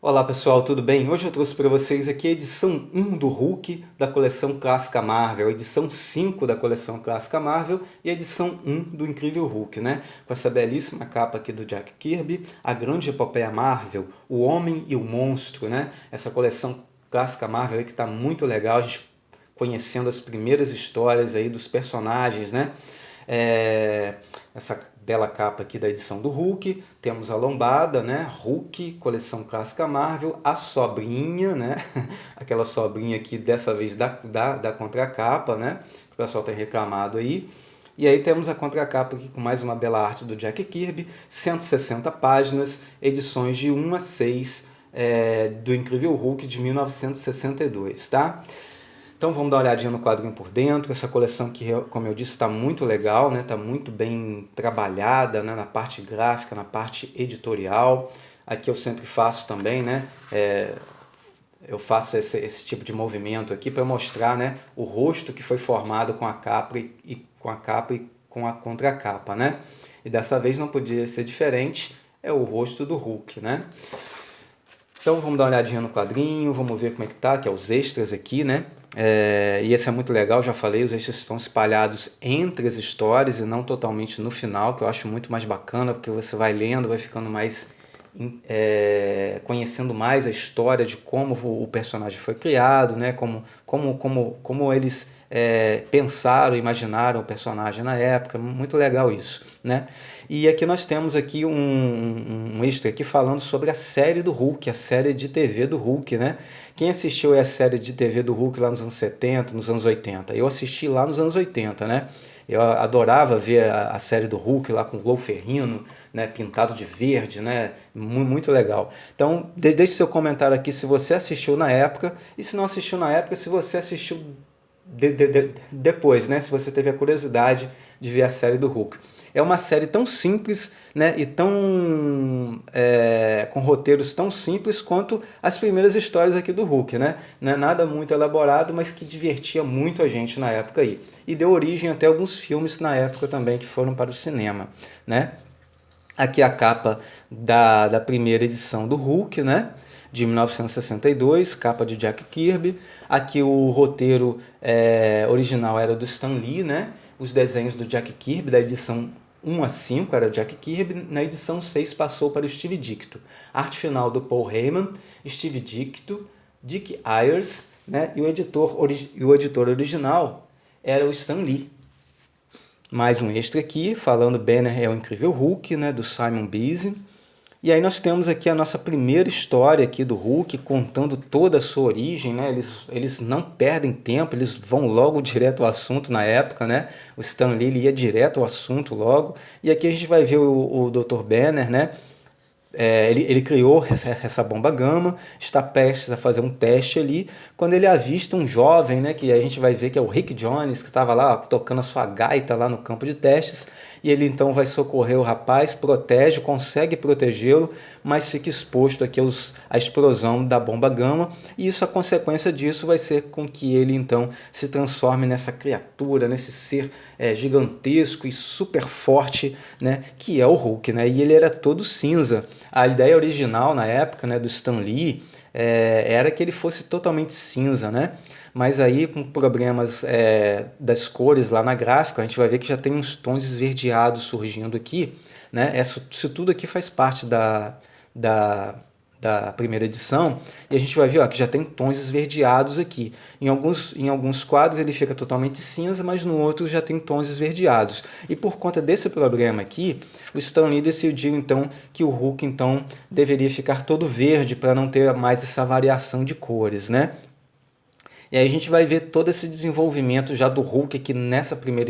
Olá pessoal, tudo bem? Hoje eu trouxe para vocês aqui a edição 1 do Hulk da coleção Clássica Marvel, a edição 5 da coleção Clássica Marvel e a edição 1 do Incrível Hulk, né? Com essa belíssima capa aqui do Jack Kirby, a grande epopeia Marvel, o Homem e o Monstro, né? Essa coleção Clássica Marvel aí que está muito legal, a gente conhecendo as primeiras histórias aí dos personagens, né? Essa bela capa aqui da edição do Hulk, temos a lombada, né? Hulk, coleção clássica Marvel, a sobrinha, né? Aquela sobrinha aqui, dessa vez da contracapa, né? Que o pessoal tem reclamado aí. E aí temos a contracapa aqui com mais uma bela arte do Jack Kirby, 160 páginas, edições de 1 a 6 do Incrível Hulk de 1962, tá? Então vamos dar uma olhadinha no quadrinho por dentro, essa coleção que, como eu disse, está muito legal, né? Está muito bem trabalhada, né? Na parte gráfica, na parte editorial. Aqui eu sempre faço também, né? Eu faço esse tipo de movimento aqui para mostrar, né, o rosto que foi formado com a capa e com a contracapa, né? E dessa vez não podia ser diferente, é o rosto do Hulk, né? Então vamos dar uma olhadinha no quadrinho, vamos ver como é que tá, que é os extras aqui, né? E esse é muito legal, já falei, os extras estão espalhados entre as histórias e não totalmente no final, que eu acho muito mais bacana, porque você vai lendo, vai ficando mais conhecendo mais a história de como o personagem foi criado, né? Como eles pensaram, imaginaram o personagem na época, muito legal isso, né? E aqui nós temos aqui um extra aqui falando sobre a série do Hulk, a série de TV do Hulk, né? Quem assistiu a série de TV do Hulk lá nos anos 70, nos anos 80? Eu assisti lá nos anos 80, né? Eu adorava ver a série do Hulk lá com o Glow Ferrino, né, pintado de verde, né, muito legal. Então, deixe seu comentário aqui se você assistiu na época e se não assistiu na época, se você assistiu depois, né, se você teve a curiosidade de ver a série do Hulk. É uma série tão simples, né, e tão com roteiros tão simples quanto as primeiras histórias aqui do Hulk, né? Não é nada muito elaborado, mas que divertia muito a gente na época aí. E deu origem até a alguns filmes na época também que foram para o cinema, né? Aqui a capa da primeira edição do Hulk, né? De 1962, capa de Jack Kirby. Aqui o roteiro original era do Stan Lee, né? Os desenhos do Jack Kirby, da edição 1 a 5 era o Jack Kirby, na edição 6 passou para o Steve Ditko. Arte final do Paul Heyman, Steve Ditko, Dick Ayers, né? E o editor original era o Stan Lee. Mais um extra aqui, falando Banner é o Incrível Hulk, né, do Simon Bisley. E aí nós temos aqui a nossa primeira história aqui do Hulk, contando toda a sua origem, né? Eles não perdem tempo, eles vão logo direto ao assunto na época, né? O Stan Lee ia direto ao assunto logo. E aqui a gente vai ver o Dr. Banner, né? Ele criou essa bomba gama, está prestes a fazer um teste ali, quando ele avista um jovem, né, que a gente vai ver que é o Rick Jones, que estava lá tocando a sua gaita lá no campo de testes, e ele então vai socorrer o rapaz, protege, consegue protegê-lo, mas fica exposto aqui à explosão da bomba gama, e isso, a consequência disso vai ser com que ele então se transforme nessa criatura, nesse ser gigantesco e super forte, né, que é o Hulk, né, e ele era todo cinza. A ideia original na época, né, do Stan Lee era que ele fosse totalmente cinza, né? Mas aí com problemas das cores lá na gráfica, a gente vai ver que já tem uns tons esverdeados surgindo aqui, né? Isso tudo aqui faz parte da, da primeira edição, e a gente vai ver, ó, que já tem tons esverdeados aqui. Em alguns quadros ele fica totalmente cinza, mas no outro já tem tons esverdeados. E por conta desse problema aqui, o Stan Lee decidiu então que o Hulk então deveria ficar todo verde para não ter mais essa variação de cores, né? E aí a gente vai ver todo esse desenvolvimento já do Hulk aqui nessa primeira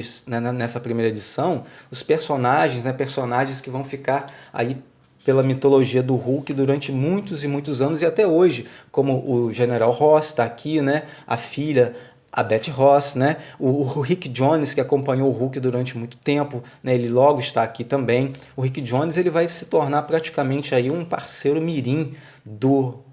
edição, os personagens, né, personagens que vão ficar aí pela mitologia do Hulk durante muitos e muitos anos e até hoje, como o General Ross está aqui, né, a filha, a Betty Ross, né? O Rick Jones, que acompanhou o Hulk durante muito tempo, né? Ele logo está aqui também. O Rick Jones ele vai se tornar praticamente aí um parceiro mirim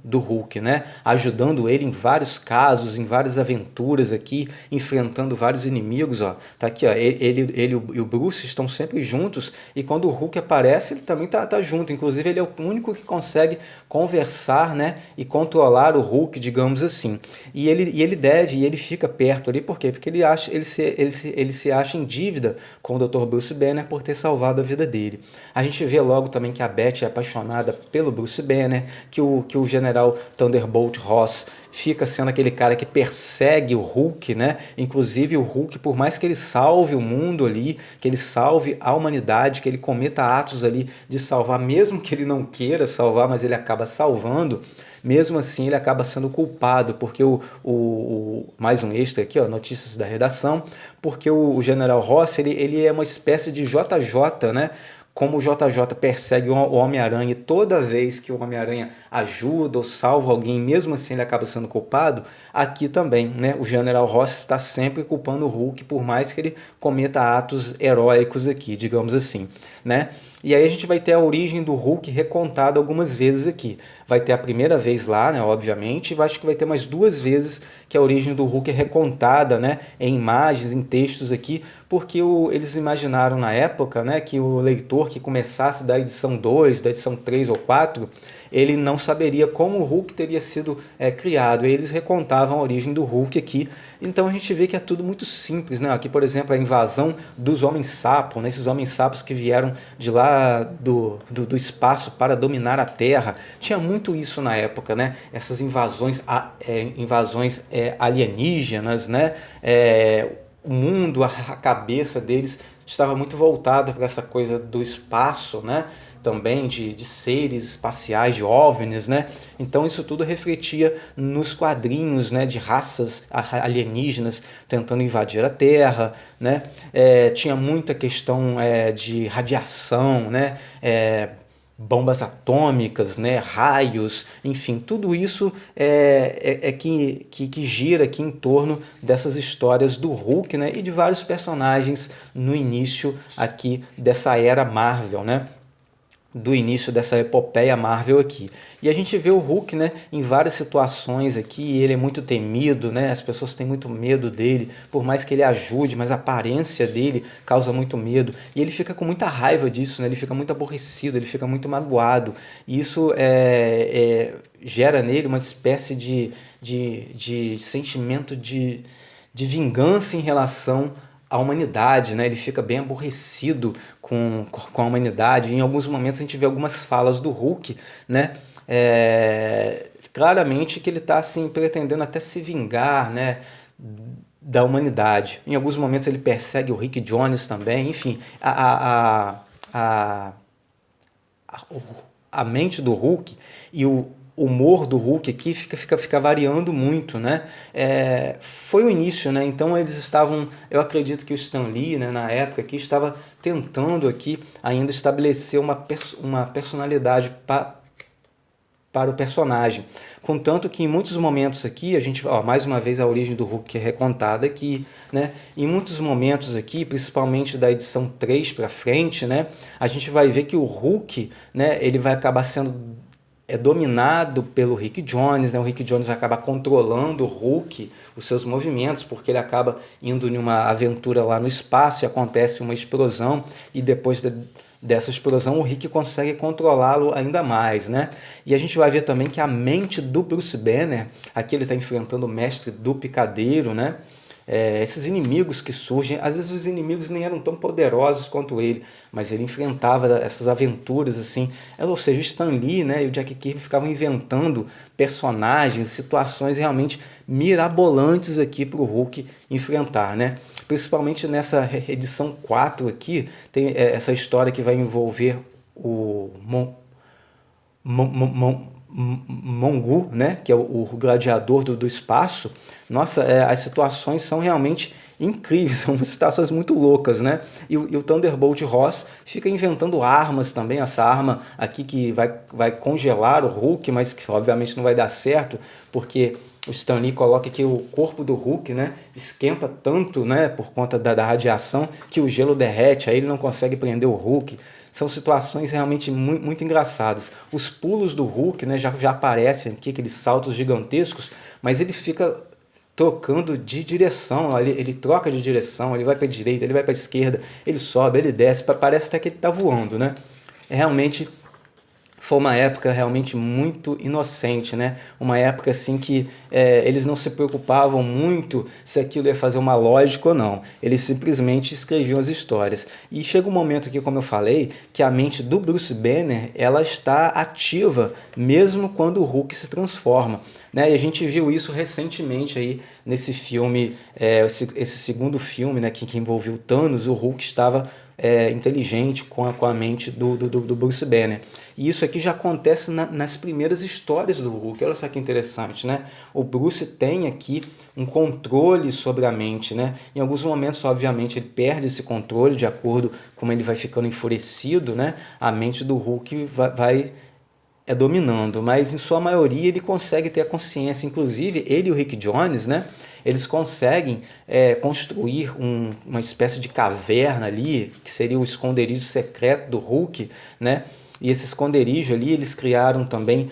do Hulk, né? Ajudando ele em vários casos, em várias aventuras aqui, enfrentando vários inimigos, ó. Tá aqui, ó. Ele e o Bruce estão sempre juntos e quando o Hulk aparece, ele também tá junto. Inclusive, ele é o único que consegue conversar, né? E controlar o Hulk, digamos assim. E ele fica perto ali, por quê? Porque ele se acha em dívida com o Dr. Bruce Banner por ter salvado a vida dele. A gente vê logo também que a Beth é apaixonada pelo Bruce Banner, que o general Thunderbolt Ross fica sendo aquele cara que persegue o Hulk, né? Inclusive o Hulk, por mais que ele salve o mundo ali, que ele salve a humanidade, que ele cometa atos ali de salvar, mesmo que ele não queira salvar, mas ele acaba salvando, mesmo assim ele acaba sendo culpado, porque mais um extra aqui, ó, notícias da redação, porque o General Ross, ele é uma espécie de JJ, né? Como o JJ persegue o Homem-Aranha e toda vez que o Homem-Aranha ajuda ou salva alguém, mesmo assim ele acaba sendo culpado, aqui também, né? O General Ross está sempre culpando o Hulk, por mais que ele cometa atos heróicos aqui, digamos assim, né? E aí a gente vai ter a origem do Hulk recontada algumas vezes aqui. Vai ter a primeira vez lá, né, obviamente, e acho que vai ter mais duas vezes que a origem do Hulk é recontada, né, em imagens, em textos aqui, porque eles imaginaram na época, né, que o leitor que começasse da edição 2, da edição 3 ou 4, ele não saberia como o Hulk teria sido criado. E eles recontavam a origem do Hulk aqui. Então a gente vê que é tudo muito simples, né? Aqui, por exemplo, a invasão dos Homens-Sapo, né? Esses Homens-Sapos que vieram de lá do espaço para dominar a Terra. Tinha muito isso na época, né? Essas invasões alienígenas, né? O mundo, a cabeça deles estava muito voltada para essa coisa do espaço, né? Também de seres espaciais, de OVNIs, né? Então isso tudo refletia nos quadrinhos, né? De raças alienígenas tentando invadir a Terra, né? Tinha muita questão de radiação, né? Bombas atômicas, né, raios, enfim, tudo isso que gira aqui em torno dessas histórias do Hulk, né, e de vários personagens no início aqui dessa era Marvel, né, do início dessa epopeia Marvel aqui. E a gente vê o Hulk, né, em várias situações aqui, ele é muito temido, né, as pessoas têm muito medo dele, por mais que ele ajude, mas a aparência dele causa muito medo, e ele fica com muita raiva disso, né, ele fica muito aborrecido, ele fica muito magoado, e isso gera nele uma espécie de sentimento de vingança em relação à humanidade, né? Ele fica bem aborrecido com a humanidade. Em alguns momentos a gente vê algumas falas do Hulk, né? Claramente que ele está assim, pretendendo até se vingar, né? Da humanidade. Em alguns momentos ele persegue o Rick Jones também, enfim, a, a mente do Hulk e o humor do Hulk aqui fica variando muito, né? Foi o início, né? Então eles estavam, eu acredito que o Stan Lee, né, na época aqui, estava tentando aqui ainda estabelecer uma personalidade para o personagem. Contanto que em muitos momentos aqui, a gente, ó, mais uma vez a origem do Hulk é recontada aqui, né? Em muitos momentos aqui, principalmente da edição 3 para frente, né, a gente vai ver que o Hulk, né, ele vai acabar sendo dominado pelo Rick Jones, né? O Rick Jones vai acabar controlando o Hulk, os seus movimentos, porque ele acaba indo em uma aventura lá no espaço e acontece uma explosão e depois dessa explosão o Rick consegue controlá-lo ainda mais, né? E a gente vai ver também que a mente do Bruce Banner, aqui ele está enfrentando o mestre do picadeiro, né? Esses inimigos que surgem, às vezes os inimigos nem eram tão poderosos quanto ele, mas ele enfrentava essas aventuras assim, ou seja, o Stan Lee, né, e o Jack Kirby ficavam inventando personagens, situações realmente mirabolantes aqui para o Hulk enfrentar, né? Principalmente nessa edição 4 aqui, tem essa história que vai envolver o Mongu, né, que é o gladiador do espaço. Nossa, as situações são realmente incríveis, são situações muito loucas, né? E o Thunderbolt Ross fica inventando armas também, essa arma aqui que vai congelar o Hulk, mas que obviamente não vai dar certo, porque o Stan Lee coloca que o corpo do Hulk, né, esquenta tanto, né, por conta da radiação, que o gelo derrete, aí ele não consegue prender o Hulk. São situações realmente muito engraçadas. Os pulos do Hulk, né, já aparecem aqui, aqueles saltos gigantescos, mas ele fica trocando de direção, ele troca de direção, ele vai para a direita, ele vai para a esquerda, ele sobe, ele desce, parece até que ele está voando, né? Realmente foi uma época realmente muito inocente, né? Uma época assim que eles não se preocupavam muito se aquilo ia fazer uma lógica ou não. Eles simplesmente escreviam as histórias. E chega um momento aqui, como eu falei, que a mente do Bruce Banner ela está ativa mesmo quando o Hulk se transforma. Né? E a gente viu isso recentemente aí nesse filme, esse segundo filme, né, que envolveu Thanos. O Hulk estava inteligente com a mente do Bruce Banner. E isso aqui já acontece nas primeiras histórias do Hulk. Olha só que interessante, né? O Bruce tem aqui um controle sobre a mente, né? Em alguns momentos, obviamente, ele perde esse controle de acordo com como ele vai ficando enfurecido, né? A mente do Hulk vai dominando, mas em sua maioria ele consegue ter a consciência, inclusive ele e o Rick Jones, né? Eles conseguem construir uma espécie de caverna ali, que seria o esconderijo secreto do Hulk, né? E esse esconderijo ali, eles criaram também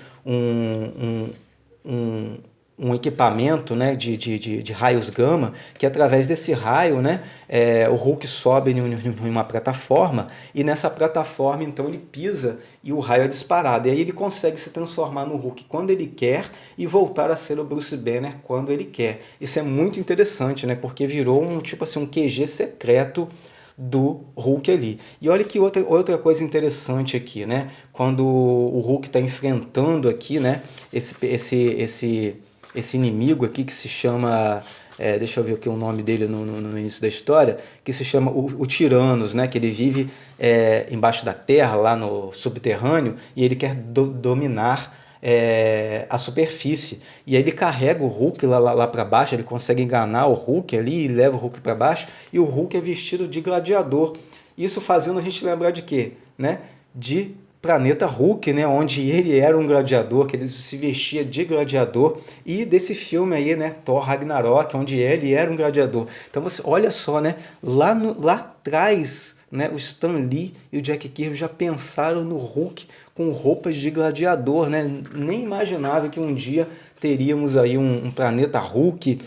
um equipamento, né, de raios gama, que através desse raio, né, o Hulk sobe em uma plataforma, e nessa plataforma então ele pisa e o raio é disparado. E aí ele consegue se transformar no Hulk quando ele quer e voltar a ser o Bruce Banner quando ele quer. Isso é muito interessante, né, porque virou tipo assim, um QG secreto do Hulk ali. E olha que outra coisa interessante aqui, né? Quando o Hulk está enfrentando aqui, né, esse inimigo aqui que se chama, deixa eu ver aqui o nome dele no início da história, que se chama o Tiranos, né? Que ele vive embaixo da terra, lá no subterrâneo, e ele quer dominar a superfície. E aí ele carrega o Hulk lá para baixo, ele consegue enganar o Hulk ali e leva o Hulk para baixo, e o Hulk é vestido de gladiador. Isso fazendo a gente lembrar de quê? Né? De Planeta Hulk, né, onde ele era um gladiador, que ele se vestia de gladiador, e desse filme aí, né, Thor Ragnarok, onde ele era um gladiador. Então você olha só, né, lá atrás, né, o Stan Lee e o Jack Kirby já pensaram no Hulk com roupas de gladiador, né? Nem imaginava que um dia teríamos aí um Planeta Hulk,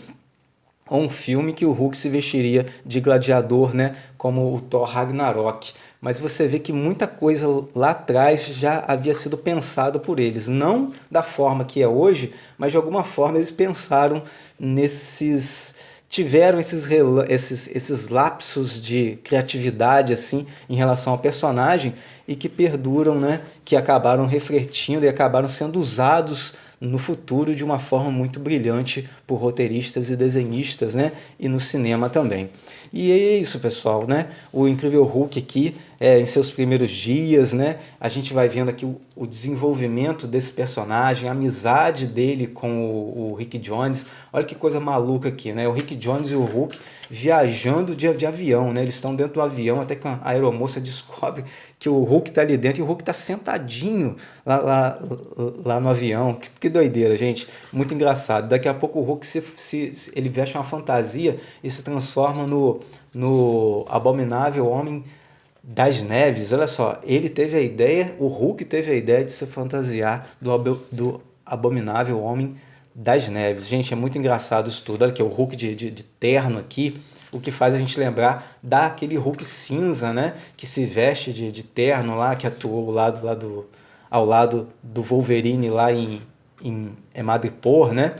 ou um filme que o Hulk se vestiria de gladiador, né, como o Thor Ragnarok. Mas você vê que muita coisa lá atrás já havia sido pensado por eles. Não da forma que é hoje, mas de alguma forma eles pensaram tiveram esses lapsos de criatividade assim em relação ao personagem e que perduram, né, que acabaram refletindo e acabaram sendo usados no futuro de uma forma muito brilhante por roteiristas e desenhistas, né? E no cinema também. E é isso, pessoal, né? O Incrível Hulk aqui, em seus primeiros dias, né? A gente vai vendo aqui o desenvolvimento desse personagem, a amizade dele com o Rick Jones. Olha que coisa maluca aqui, né? O Rick Jones e o Hulk viajando de avião, né? Eles estão dentro do avião, até que a aeromoça descobre que o Hulk está ali dentro e o Hulk está sentadinho lá no avião. Que doideira, gente. Muito engraçado. Daqui a pouco o Hulk ele veste uma fantasia e se transforma no abominável Homem das Neves. Olha só, ele teve a ideia, o Hulk teve a ideia de se fantasiar do abominável Homem das Neves. Gente, é muito engraçado isso tudo. Olha aqui, o Hulk de terno aqui, o que faz a gente lembrar daquele Hulk cinza, né? Que se veste de terno lá, que atuou ao lado do Wolverine lá em Madripoor, né?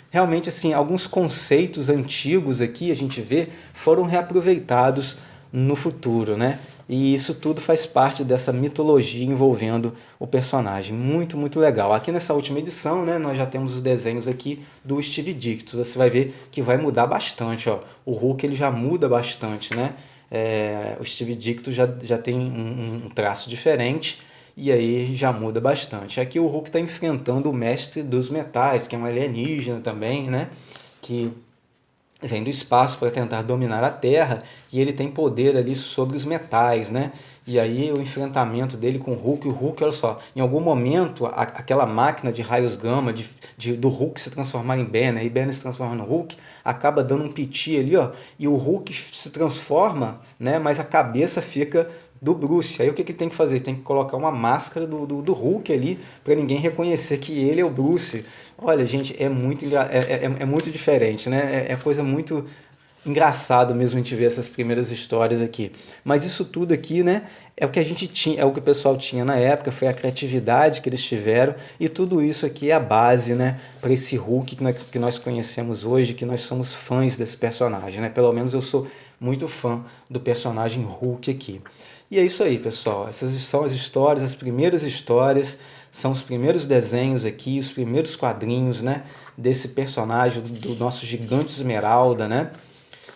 Realmente, assim, alguns conceitos antigos aqui a gente vê foram reaproveitados no futuro, né? E isso tudo faz parte dessa mitologia envolvendo o personagem. Muito, muito legal. Aqui nessa última edição, né, nós já temos os desenhos aqui do Steve Dictus. Você vai ver que vai mudar bastante. Ó. O Hulk ele já muda bastante, né? O Steve Dictus já tem um traço diferente e aí já muda bastante. Aqui o Hulk está enfrentando o Mestre dos Metais, que é um alienígena também, né? Que vem do espaço para tentar dominar a Terra e ele tem poder ali sobre os metais, né? E aí o enfrentamento dele com o Hulk, olha só, em algum momento aquela máquina de raios gama do Hulk se transformar em Banner e Banner se transforma no Hulk, acaba dando um piti ali, ó, e o Hulk se transforma, né? Mas a cabeça fica do Bruce. Aí o que que tem que fazer? Tem que colocar uma máscara do Hulk ali para ninguém reconhecer que ele é o Bruce. Olha, gente, é muito, é muito diferente, né? É coisa muito engraçado mesmo a gente ver essas primeiras histórias aqui. Mas isso tudo aqui, né, é o que a gente tinha, é o que o pessoal tinha na época, foi a criatividade que eles tiveram e tudo isso aqui é a base, né, para esse Hulk que nós conhecemos hoje, que nós somos fãs desse personagem, né? Pelo menos eu sou muito fã do personagem Hulk aqui. E é isso aí, pessoal. Essas são as histórias, as primeiras histórias, são os primeiros desenhos aqui, os primeiros quadrinhos, né, desse personagem do nosso gigante Esmeralda, né?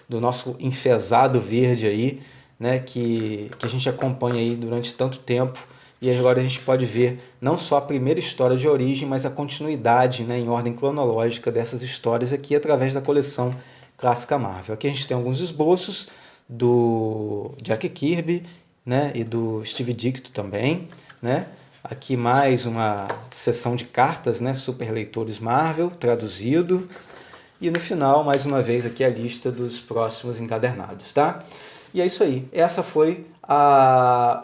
Do nosso enfesado verde aí, né, que a gente acompanha aí durante tanto tempo. E agora a gente pode ver não só a primeira história de origem, mas a continuidade, né, em ordem cronológica dessas histórias aqui através da coleção Clássica Marvel. Aqui a gente tem alguns esboços do Jack Kirby, né, e do Steve Ditko também, né? Aqui mais uma sessão de cartas, né, Super Leitores Marvel, traduzido. E no final, mais uma vez, aqui a lista dos próximos encadernados, tá? E é isso aí. Essa foi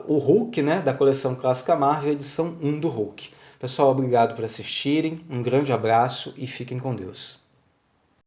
o Hulk, né, da coleção Clássica Marvel, edição 1 do Hulk. Pessoal, obrigado por assistirem, um grande abraço e fiquem com Deus.